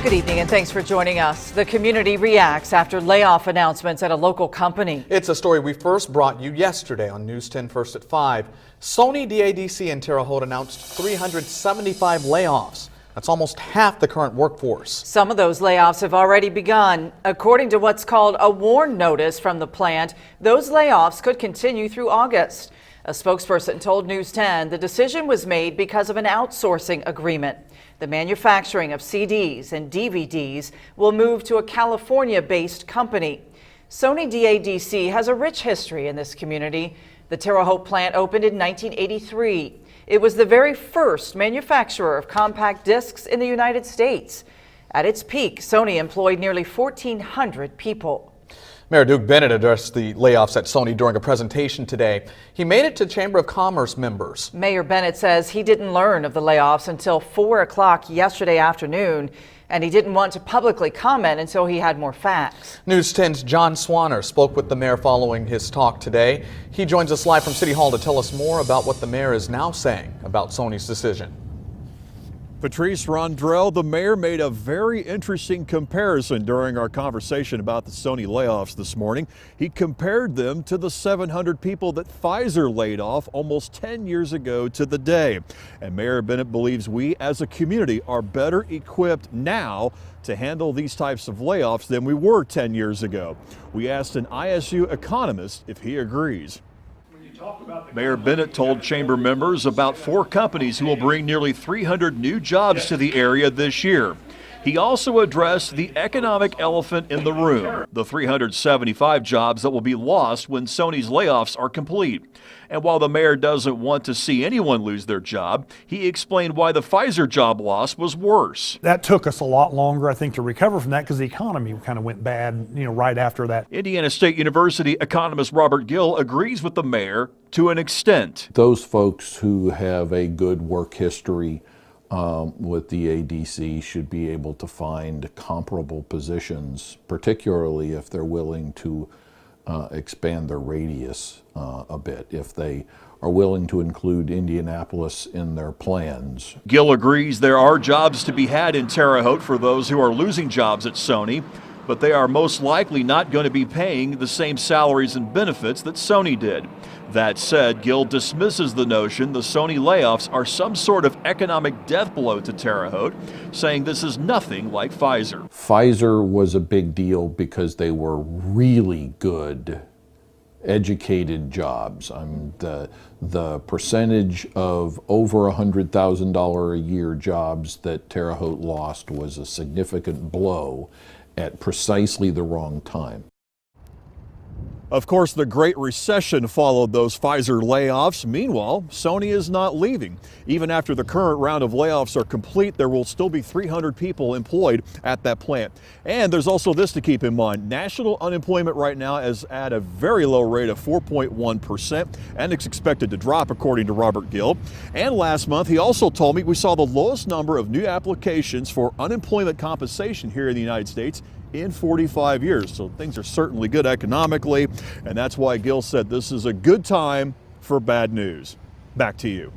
Good evening and thanks for joining us. The community reacts after layoff announcements at a local company. It's a story we first brought you yesterday on News 10 First at 5. Sony, DADC, and Terre Haute announced 375 layoffs. That's almost half the current workforce. Some of those layoffs have already begun. According to what's called a warn notice from the plant, those layoffs could continue through August. A spokesperson told News 10 the decision was made because of an outsourcing agreement. The manufacturing of CDs and DVDs will move to a California-based company. Sony DADC has a rich history in this community. The Terre Haute plant opened in 1983. It was the very first manufacturer of compact discs in the United States. At its peak, Sony employed nearly 1,400 people. Mayor Duke Bennett addressed the layoffs at Sony during a presentation today. He made it to Chamber of Commerce members. Mayor Bennett says he didn't learn of the layoffs until 4 o'clock yesterday afternoon, and he didn't want to publicly comment until he had more facts. News 10's John Swanner spoke with the mayor following his talk today. He joins us live from City Hall to tell us more about what the mayor is now saying about Sony's decision. Patrice Rondrell, the mayor, made a very interesting comparison during our conversation about the Sony layoffs this morning. He compared them to the 700 people that Pfizer laid off almost 10 years ago to the day. And Mayor Bennett believes we as a community are better equipped now to handle these types of layoffs than we were 10 years ago. We asked an ISU economist if he agrees. Mayor Bennett told chamber members about 4 companies who will bring nearly 300 new jobs to the area this year. He also addressed the economic elephant in the room, the 375 jobs that will be lost when Sony's layoffs are complete. And while the mayor doesn't want to see anyone lose their job, he explained why the Pfizer job loss was worse. That took us a lot longer, I think, to recover from that because the economy kind of went bad, right after that. Indiana State University economist Robert Gill agrees with the mayor to an extent. Those folks who have a good work history with the ADC should be able to find comparable positions, particularly if they're willing to expand their radius a bit, if they are willing to include Indianapolis in their plans. Gill agrees there are jobs to be had in Terre Haute for those who are losing jobs at Sony, but they are most likely not going to be paying the same salaries and benefits that Sony did. That said, Gill dismisses the notion the Sony layoffs are some sort of economic death blow to Terre Haute, saying this is nothing like Pfizer. Pfizer was a big deal because they were really good, educated jobs. The percentage of over $100,000 a year jobs that Terre Haute lost was a significant blow at precisely the wrong time. Of course, the Great Recession followed those Pfizer layoffs. Meanwhile, Sony is not leaving. Even after the current round of layoffs are complete, there will still be 300 people employed at that plant. And there's also this to keep in mind. National unemployment right now is at a very low rate of 4.1%, and it's expected to drop, according to Robert Gill. And last month, he also told me we saw the lowest number of new applications for unemployment compensation here in the United States in 45 years. So things are certainly good economically, and that's why Gill said this is a good time for bad news. Back to you.